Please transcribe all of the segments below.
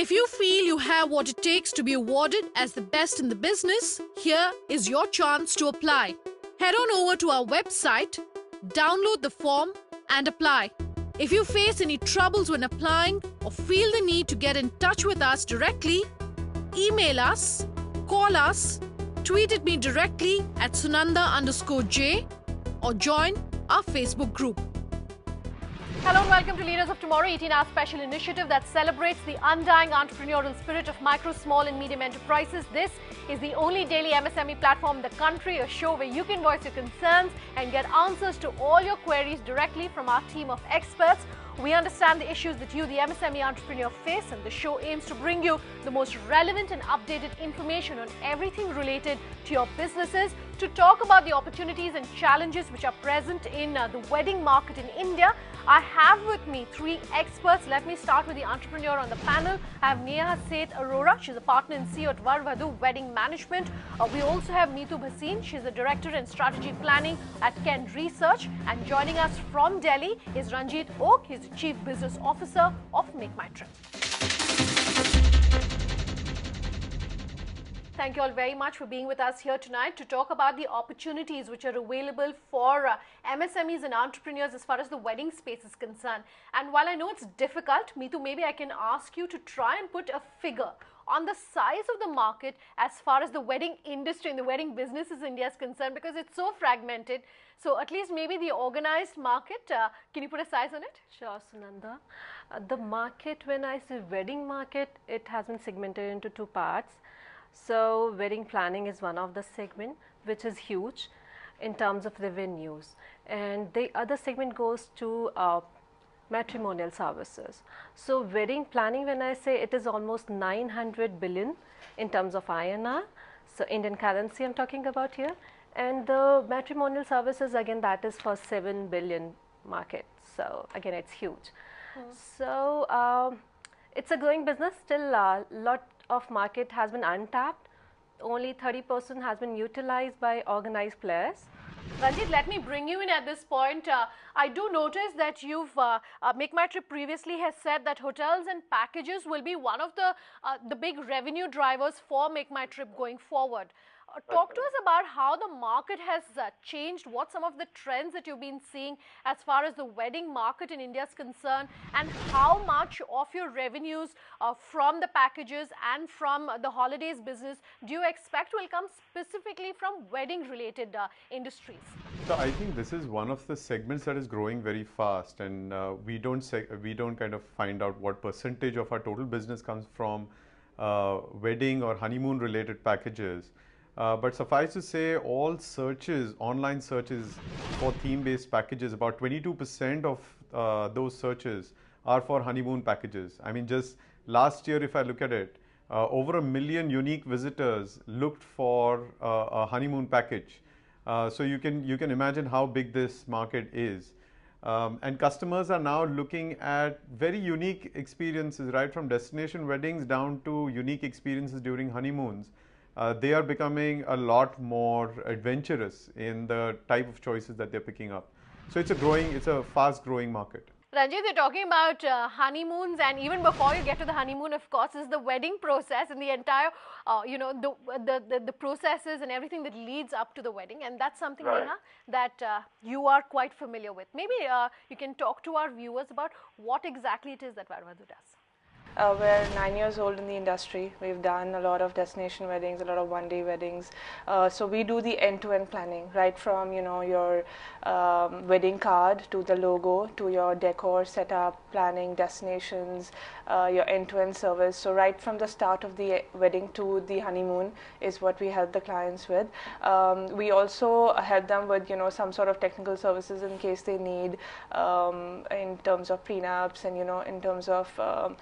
If you feel you have what it takes to be awarded as the best in the business, here is your chance to apply. Head on over to our website, download the form and apply. If you face any troubles when applying or feel the need to get in touch with us directly, email us, call us, tweet at me directly at Sunanda_J or join our Facebook group. Hello and welcome to Leaders of Tomorrow, 18-hour special initiative that celebrates the undying entrepreneurial spirit of micro, small and medium enterprises. This is the only daily MSME platform in the country, a show where you can voice your concerns and get answers to all your queries directly from our team of experts. We understand the issues that you, the MSME entrepreneur, face, and the show aims to bring you the most relevant and updated information on everything related to your businesses, to talk about the opportunities and challenges which are present in the wedding market in India. I have with me three experts. Let me start with the entrepreneur on the panel. I have Neha Seth Arora. She's a partner and CEO at Var Vadhu Wedding Management. We also have Neetu Bhasin. She's a director in strategy planning at Ken Research. And joining us from Delhi is Ranjit Oak. He's the Chief Business Officer of Make My Trip. Thank you all very much for being with us here tonight to talk about the opportunities which are available for MSMEs and entrepreneurs as far as the wedding space is concerned. And while I know it's difficult, Neetu, maybe I can ask you to try and put a figure on the size of the market as far as the wedding industry and the wedding business in India is concerned, because it's so fragmented. So at least maybe the organized market, can you put a size on it? Sure, Sunanda. The market, when I say wedding market, it has been segmented into two parts. So wedding planning is one of the segment which is huge in terms of revenues, and the other segment goes to matrimonial services. So wedding planning, when I say, it is almost 900 billion in terms of INR, so Indian currency I'm talking about here, and the matrimonial services, again, that is for 7 billion market. So again, it's huge. So it's a growing business. Still a lot of market has been untapped. Only 30% has been utilized by organized players. Ranjit, let me bring you in at this point. I do notice that you've, Make My Trip previously has said that hotels and packages will be one of the big revenue drivers for Make My Trip going forward. Talk to us about how the market has changed, what some of the trends that you've been seeing as far as the wedding market in India is concerned, and how much of your revenues from the packages and from the holidays business do you expect will come specifically from wedding related industries? So I think this is one of the segments that is growing very fast, and we don't kind of find out what percentage of our total business comes from wedding or honeymoon related packages. But suffice to say, all searches, online searches for theme-based packages, about 22% of those searches are for honeymoon packages. I mean, just last year, if I look at it, over 1 million unique visitors looked for a honeymoon package. So you can imagine how big this market is. And customers are now looking at very unique experiences, right from destination weddings down to unique experiences during honeymoons. They are becoming a lot more adventurous in the type of choices that they're picking up. So it's a fast growing market. Ranjit, you're talking about honeymoons, and even before you get to the honeymoon, of course, is the wedding process and the entire, the processes and everything that leads up to the wedding. And that's something, Neha, that you are quite familiar with. Maybe you can talk to our viewers about what exactly it is that Var Vadhu does. We're 9 years old in the industry. We've done a lot of destination weddings, a lot of one-day weddings. So we do the end-to-end planning, right from your wedding card to the logo to your decor setup, planning, destinations, your end-to-end service. So right from the start of the wedding to the honeymoon is what we help the clients with. We also help them with some sort of technical services in case they need, in terms of prenups and in terms of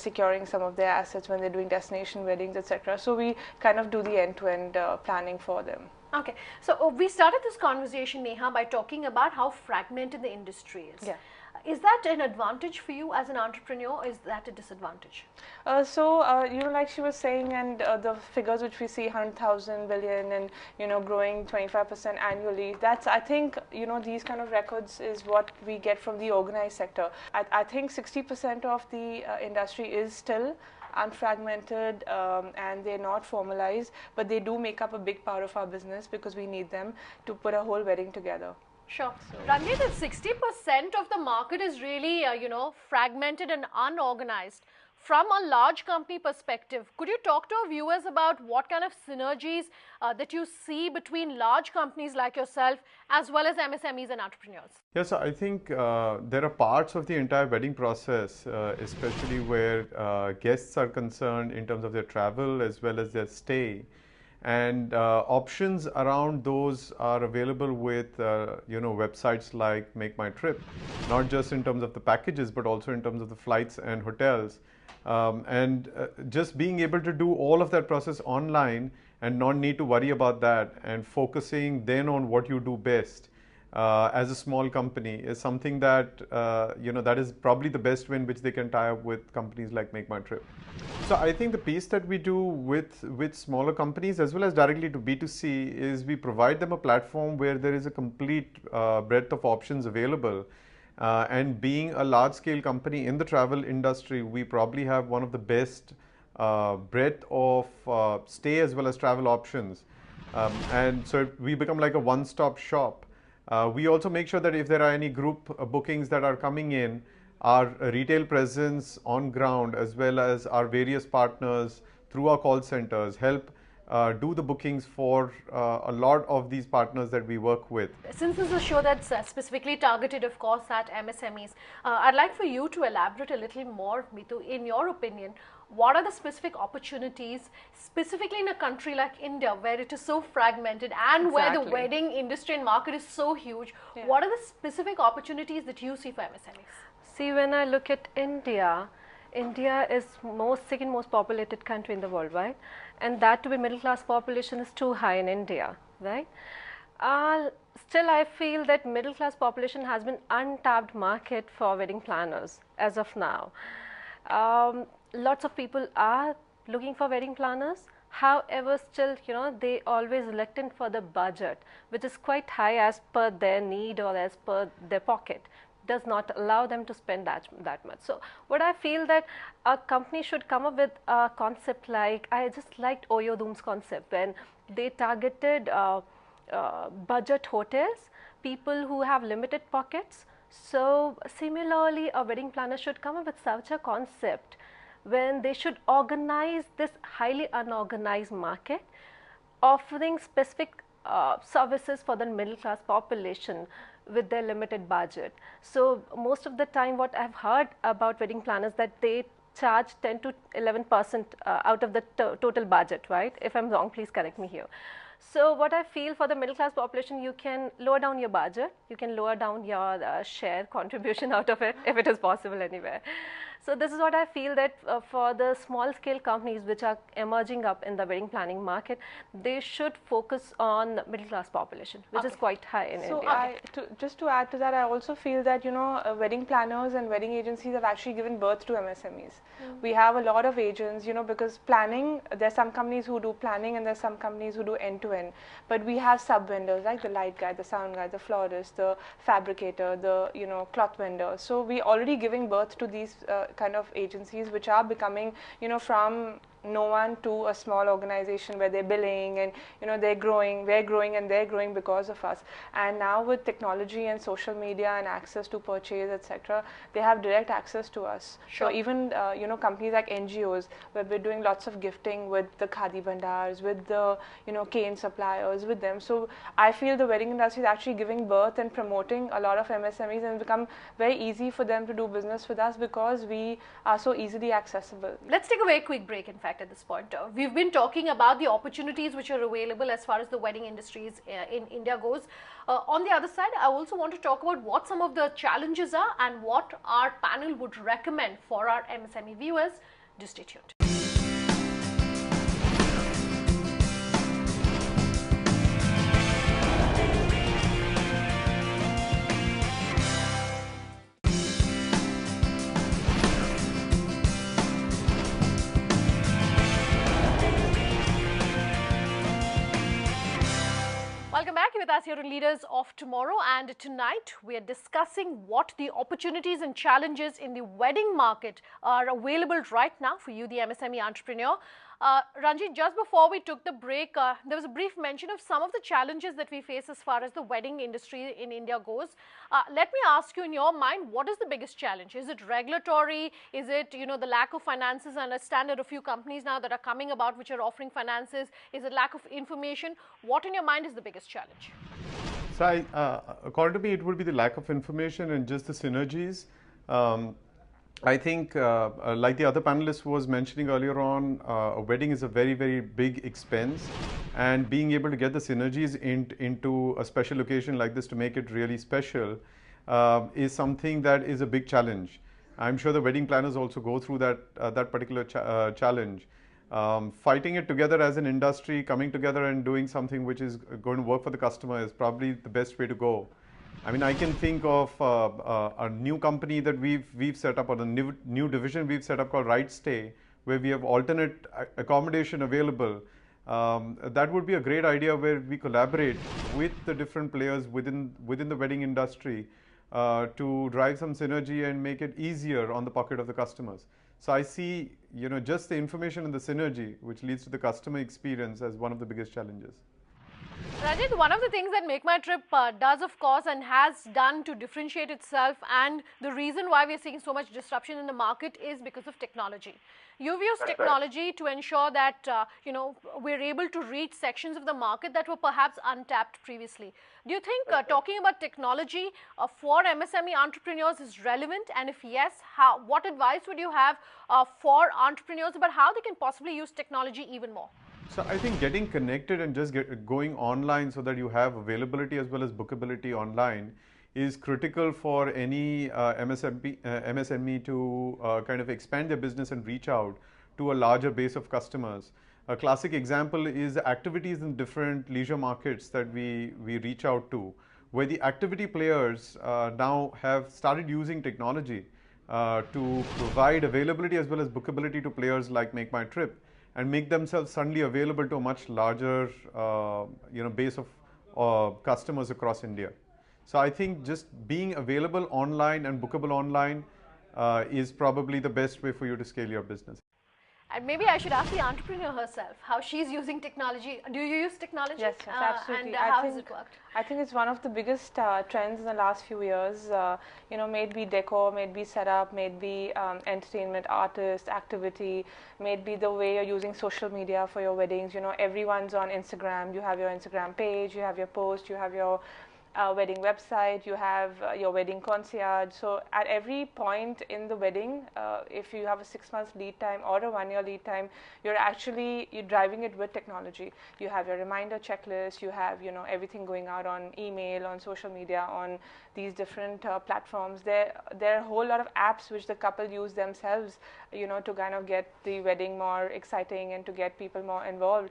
securing some of their assets when they're doing destination weddings, etc. So we kind of do the end-to-end planning for them. Okay, so we started this conversation, Neha, by talking about how fragmented the industry is. Yeah. Is that an advantage for you as an entrepreneur, or is that a disadvantage? Like she was saying, and the figures which we see, 100,000 billion and, growing 25% annually, that's, I think, these kind of records is what we get from the organized sector. I think 60% of the industry is still unfragmented, and they're not formalized, but they do make up a big part of our business because we need them to put a whole wedding together. Sure. Ranveer, that 60% of the market is really, fragmented and unorganized. From a large company perspective, could you talk to our viewers about what kind of synergies that you see between large companies like yourself as well as MSMEs and entrepreneurs? Yes, I think there are parts of the entire wedding process, especially where guests are concerned in terms of their travel as well as their stay. And options around those are available with websites like Make My Trip, not just in terms of the packages but also in terms of the flights and hotels. Just being able to do all of that process online and not need to worry about that, and focusing then on what you do best as a small company is something that that is probably the best way in which they can tie up with companies like Make My Trip. So I think the piece that we do with smaller companies as well as directly to B2C is we provide them a platform where there is a complete breadth of options available. And being a large-scale company in the travel industry, we probably have one of the best breadth of stay as well as travel options. And so we become like a one-stop shop. We also make sure that if there are any group bookings that are coming in, our retail presence on ground as well as our various partners through our call centers help do the bookings for a lot of these partners that we work with. Since this is a show that's specifically targeted, of course, at MSMEs, I'd like for you to elaborate a little more, Mitu. In your opinion, what are the specific opportunities, specifically in a country like India, where it is so fragmented and where the wedding industry and market is so huge? Yeah. What are the specific opportunities that you see for MSMEs? See, when I look at India, India is second most populated country in the world, right? And that to be middle class population is too high in India, right? Still, I feel that middle class population has been untapped market for wedding planners as of now. Lots of people are looking for wedding planners. However, still, they always reluctant for the budget, which is quite high as per their need or as per their pocket. Does not allow them to spend that much. So what I feel that a company should come up with a concept like, I just liked Oyo Doom's concept when they targeted budget hotels, people who have limited pockets. So similarly, a wedding planner should come up with such a concept when they should organize this highly unorganized market, offering specific services for the middle class population with their limited budget. So most of the time what I've heard about wedding planners that they charge 10 to 11% out of the total budget, right? If I'm wrong, please correct me here. So what I feel for the middle class population, you can lower down your budget, you can lower down your share contribution out of it if it is possible anywhere. So this is what I feel that for the small scale companies which are emerging up in the wedding planning market, they should focus on middle class population, which is quite high in India. Just to add to that, I also feel that wedding planners and wedding agencies have actually given birth to MSMEs. We have a lot of agents, because planning, there's some companies who do planning and there's some companies who do end-to-end, but we have sub vendors like the light guy, the sound guy, the florist, the fabricator, the cloth vendor. So we already giving birth to these kind of agencies which are becoming from no one to a small organization where they're billing and they're growing, we're growing, and they're growing because of us. And now with technology and social media and access to purchase, etc., they have direct access to us. Sure. So even companies like NGOs, where we're doing lots of gifting with the Khadi Bhandars, with the cane suppliers, with them. So I feel the wedding industry is actually giving birth and promoting a lot of MSMEs, and become very easy for them to do business with us because we are so easily accessible. Let's take a very quick break, in fact, at this point. We've been talking about the opportunities which are available as far as the wedding industries in India goes. On the other side, I also want to talk about what some of the challenges are and what our panel would recommend for our MSME viewers. Do stay tuned. welcome back. You're with us here on Leaders of Tomorrow, and tonight we are discussing what the opportunities and challenges in the wedding market are available right now for you, the MSME entrepreneur. Ranjit, just before we took the break, there was a brief mention of some of the challenges that we face as far as the wedding industry in India goes. Let me ask you, in your mind, what is the biggest challenge? Is it regulatory? Is it, you know, the lack of finances? I understand there are a few companies now that are coming about which are offering finances. Is it lack of information? What in your mind is the biggest challenge? So, according to me, it would be the lack of information and just the synergies. I think, like the other panelist was mentioning earlier on, a wedding is a very, very big expense, and being able to get the synergies into a special occasion like this to make it really special is something that is a big challenge. I'm sure the wedding planners also go through that particular challenge. Fighting it together as an industry, coming together and doing something which is going to work for the customer is probably the best way to go. I mean, I can think of a new company that we've set up, or the new division we've set up called Right Stay, where we have alternate accommodation available. That would be a great idea, where we collaborate with the different players within the wedding industry to drive some synergy and make it easier on the pocket of the customers. So I see, you know, just the information and the synergy which leads to the customer experience as one of the biggest challenges. Rajit, one of the things that MakeMyTrip does, of course, and has done to differentiate itself, and the reason why we're seeing so much disruption in the market is because of technology. You've used technology to ensure that, you know, we're able to reach sections of the market that were perhaps untapped previously. Do you think talking about technology for MSME entrepreneurs is relevant? And if yes, what advice would you have for entrepreneurs about how they can possibly use technology even more? So I think getting connected and just going online so that you have availability as well as bookability online is critical for any MSME to kind of expand their business and reach out to a larger base of customers. A classic example is activities in different leisure markets that we reach out to, where the activity players now have started using technology to provide availability as well as bookability to players like MakeMyTrip, and make themselves suddenly available to a much larger base of customers across India. So I think just being available online and bookable online is probably the best way for you to scale your business. And maybe I should ask the entrepreneur herself how she's using technology. Do you use technology? Yes, absolutely. And how has it worked? I think it's one of the biggest trends in the last few years. You know, may it be decor, may it be setup, may it be entertainment, artists, activity, may it be the way you're using social media for your weddings. You know, everyone's on Instagram. You have your Instagram page, you have your post, you have your wedding website, you have your wedding concierge. So at every point in the wedding, if you have a 6 months lead time or a 1 year lead time, you're driving it with technology. You have your reminder checklist, you have, you know, everything going out on email, on social media, on these different platforms. There are a whole lot of apps which the couple use themselves, you know, to kind of get the wedding more exciting and to get people more involved.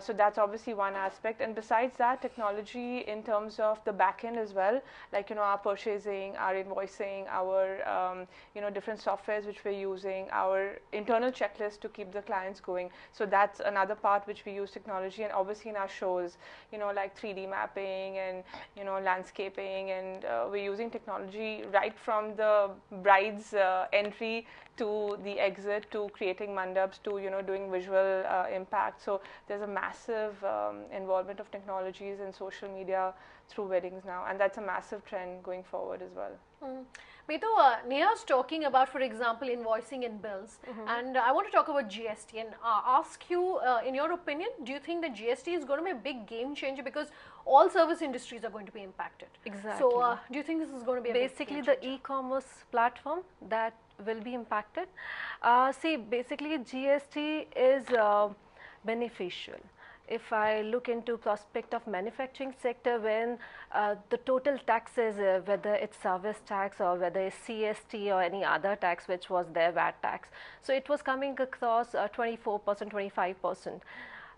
So that's obviously one aspect. And besides that, technology in terms of the back end as well, like, you know, our purchasing, our invoicing, our different softwares which we're using, our internal checklist to keep the clients going. So that's another part which we use technology. And obviously in our shows, you know, like 3D mapping and, you know, landscaping, and we're using technology right from the bride's entry to the exit, to creating mandaps, to, you know, doing visual impact. So there's a massive involvement of technologies and social media through weddings now, and that's a massive trend going forward as well. Meetu, Neha's talking about, for example, invoicing and bills, and I want to talk about GST and ask you, in your opinion, do you think that GST is going to be a big game changer, because all service industries are going to be impacted? Exactly. So do you think this is going to be basically a big the e-commerce platform that will be impacted? See, basically GST is beneficial. If I look into prospect of manufacturing sector, when the total taxes, whether it's service tax or whether it's CST or any other tax which was their VAT tax, so it was coming across 24%, 25%.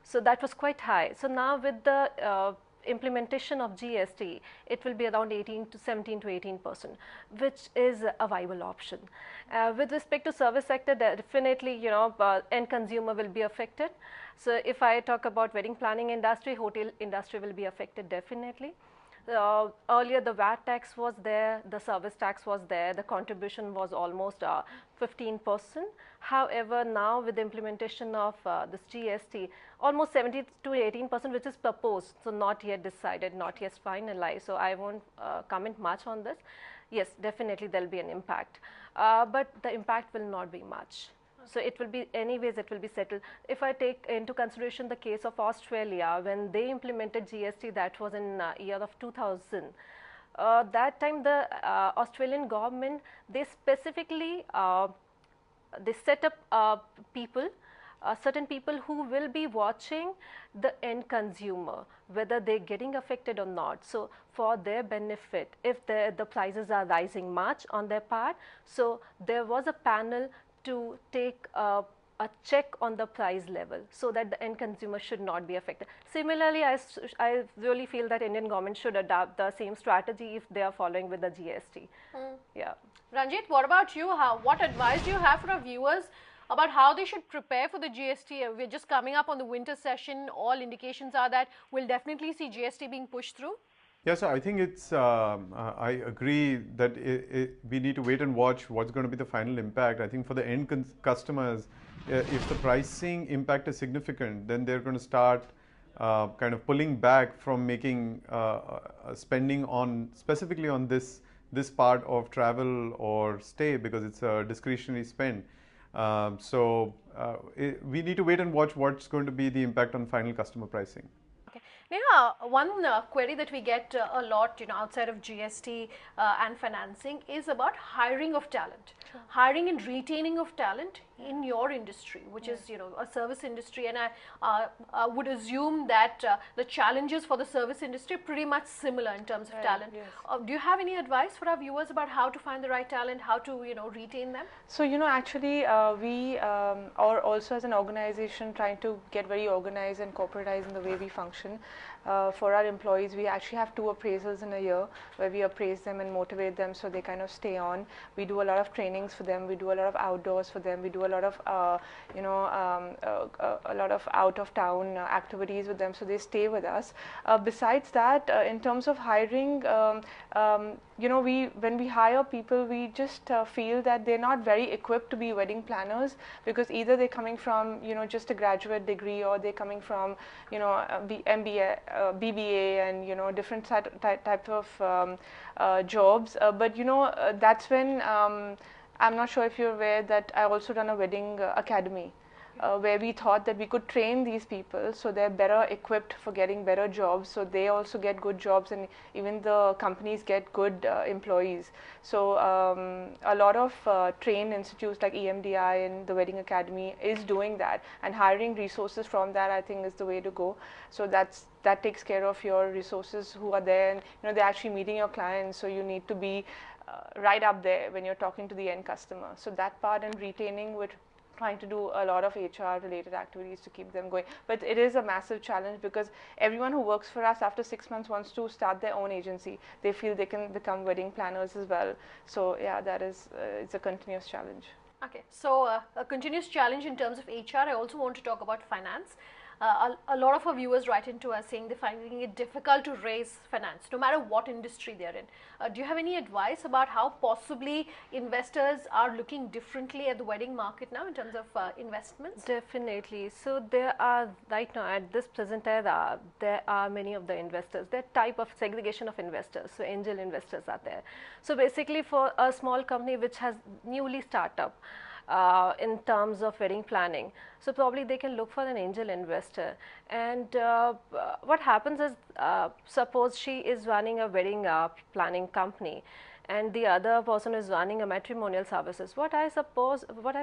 So that was quite high. So now with the implementation of GST, it will be around 17 to 18%, which is a viable option. With respect to service sector, definitely, you know, end consumer will be affected. So if I talk about wedding planning industry, hotel industry will be affected definitely. Earlier the VAT tax was there, the service tax was there, the contribution was almost 15%. However, now with the implementation of this GST, almost 17 to 18%, which is proposed, so not yet decided, not yet finalized. So I won't comment much on this. Yes, definitely there will be an impact, but the impact will not be much. So it will be, anyways, it will be settled. If I take into consideration the case of Australia, when they implemented GST, that was in year of 2000. That time the Australian government, they specifically they set up people, certain people who will be watching the end consumer, whether they're getting affected or not. So for their benefit, if the prices are rising much on their part, so there was a panel to take a check on the price level so that the end consumer should not be affected. Similarly, I really feel that Indian government should adopt the same strategy if they are following with the GST. Yeah. Ranjit, what about you? What advice do you have for our viewers about how they should prepare for the GST? We're just coming up on the winter session. All indications are that we'll definitely see GST being pushed through. Yeah, so I think it's, I agree that we need to wait and watch what's going to be the final impact. I think for the end customers, if the pricing impact is significant, then they're going to start kind of pulling back from making spending on, specifically on this part of travel or stay, because it's a discretionary spend. We need to wait and watch what's going to be the impact on final customer pricing. Neha, one query that we get a lot, you know, outside of GST and financing is about hiring of talent, hiring and retaining of talent in your industry, which is, you know, a service industry. And I would assume that the challenges for the service industry are pretty much similar in terms of talent. Yes. Do you have any advice for our viewers about how to find the right talent, how to, you know, retain them? So, you know, actually we are also as an organization trying to get very organized and corporatized in the way we function. For our employees, we actually have 2 appraisals in a year where we appraise them and motivate them so they kind of stay on. We do a lot of trainings for them, we do a lot of outdoors for them, we do a lot of a lot of out of town activities with them so they stay with us. Besides that, in terms of hiring, you know, when we hire people, we just feel that they're not very equipped to be wedding planners, because either they're coming from, you know, just a graduate degree, or they're coming from, you know, MBA, BBA, and, you know, different type of jobs. But, you know, that's when I'm not sure if you're aware that I also run a wedding academy. Where we thought that we could train these people so they're better equipped for getting better jobs, so they also get good jobs, and even the companies get good employees. So a lot of trained institutes like EMDI and the Wedding Academy is doing that, and hiring resources from that, I think, is the way to go. So that takes care of your resources who are there, and, you know, they're actually meeting your clients, so you need to be right up there when you're talking to the end customer. So that part, and retaining, with trying to do a lot of HR related activities to keep them going. But it is a massive challenge, because everyone who works for us after 6 months wants to start their own agency. They feel they can become wedding planners as well. So yeah, that is it's a continuous challenge. Okay, so a continuous challenge in terms of HR. I also want to talk about finance. A lot of our viewers write into us saying they're finding it difficult to raise finance, no matter what industry they're in. Do you have any advice about how possibly investors are looking differently at the wedding market now in terms of investments? Definitely. So there are, right now at this present era, there are many of the investors. There are type of segregation of investors. So angel investors are there. So basically, for a small company which has newly started up, in terms of wedding planning, so probably they can look for an angel investor. And what happens is, suppose she is running a wedding planning company, and the other person is running a matrimonial services. What I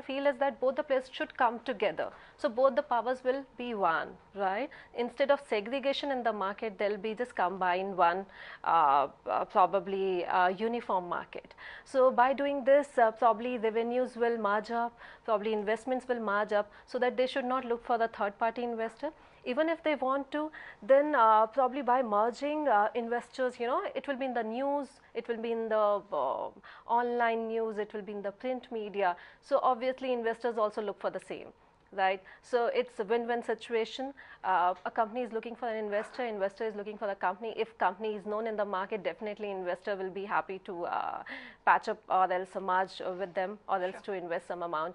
feel is that both the players should come together. So both the powers will be one, right? Instead of segregation in the market, they'll be just combined one, probably uniform market. So by doing this, probably revenues will merge up, probably investments will merge up, so that they should not look for the third party investor. Even if they want to, then probably by merging investors, it will be in the news, it will be in the online news, it will be in the print media. So obviously investors also look for the same. Right, so it's a win-win situation. A company is looking for an investor, investor is looking for the company. If company is known in the market, definitely investor will be happy to patch up or else merge with them, or else to invest some amount.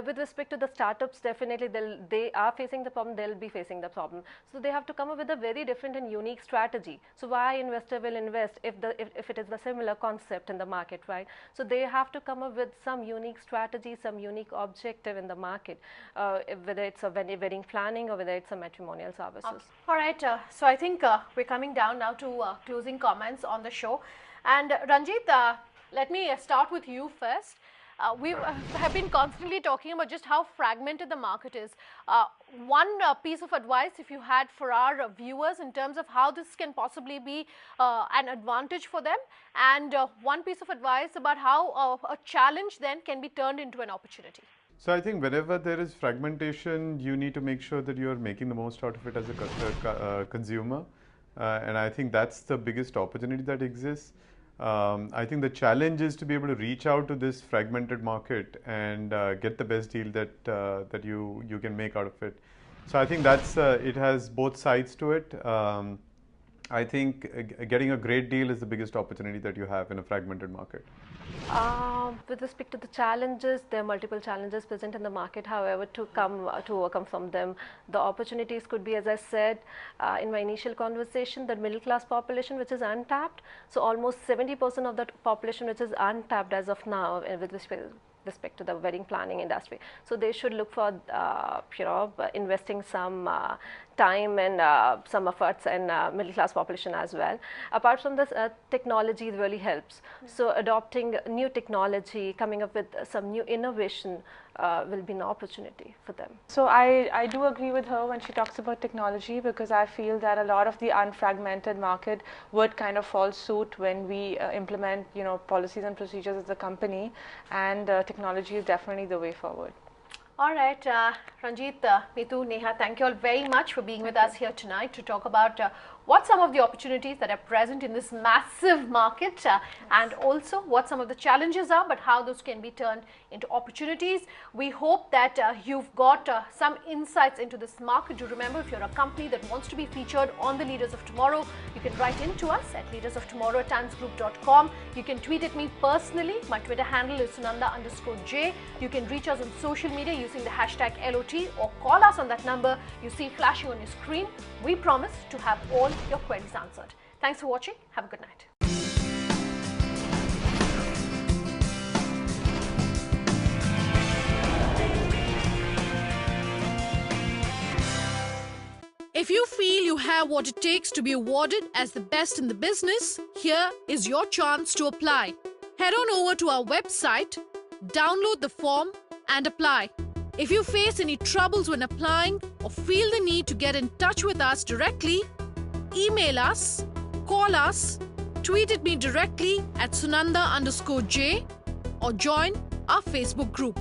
With respect to the startups, definitely they are facing the problem, they'll be facing the problem. So they have to come up with a very different and unique strategy. So why investor will invest if it is the similar concept in the market, right? So they have to come up with some unique strategy, some unique objective in the market. Whether it's a wedding planning or whether it's a matrimonial services. All right, so I think we're coming down now to closing comments on the show. And Ranjit, let me start with you first. We have been constantly talking about just how fragmented the market is. One piece of advice if you had for our viewers in terms of how this can possibly be an advantage for them, and one piece of advice about how a challenge then can be turned into an opportunity. So I think whenever there is fragmentation, you need to make sure that you're making the most out of it as a consumer. And I think that's the biggest opportunity that exists. I think the challenge is to be able to reach out to this fragmented market and get the best deal that you can make out of it. So I think that's it has both sides to it. I think getting a great deal is the biggest opportunity that you have in a fragmented market. With respect to the challenges, there are multiple challenges present in the market. However, to overcome from them, the opportunities could be, as I said in my initial conversation, the middle class population which is untapped. So almost 70% of that population which is untapped as of now with respect to the wedding planning industry. So they should look for investing some time and some efforts in middle class population as well. Apart from this, technology really helps. So adopting new technology, coming up with some new innovation will be an opportunity for them. So I do agree with her when she talks about technology, because I feel that a lot of the unfragmented market would kind of fall suit when we implement policies and procedures as a company, and technology is definitely the way forward. All right, Ranjit, Neetu, Neha, thank you all very much for being with us here tonight to talk about what some of the opportunities that are present in this massive market and also what some of the challenges are, but how those can be turned into opportunities. We hope that you've got some insights into this market. Do remember, if you're a company that wants to be featured on the Leaders of Tomorrow, you can write in to us at leadersoftomorrow@timesgroup.com. You can tweet at me personally. My Twitter handle is Sunanda_J. You can reach us on social media using the hashtag LOT, or call us on that number you see flashing on your screen. We promise to have all your queries answered. Thanks for watching. Have a good night. If you feel you have what it takes to be awarded as the best in the business, here is your chance to apply. Head on over to our website, download the form and apply. If you face any troubles when applying or feel the need to get in touch with us directly, email us, call us, tweet at me directly at Sunanda_J, or join our Facebook group.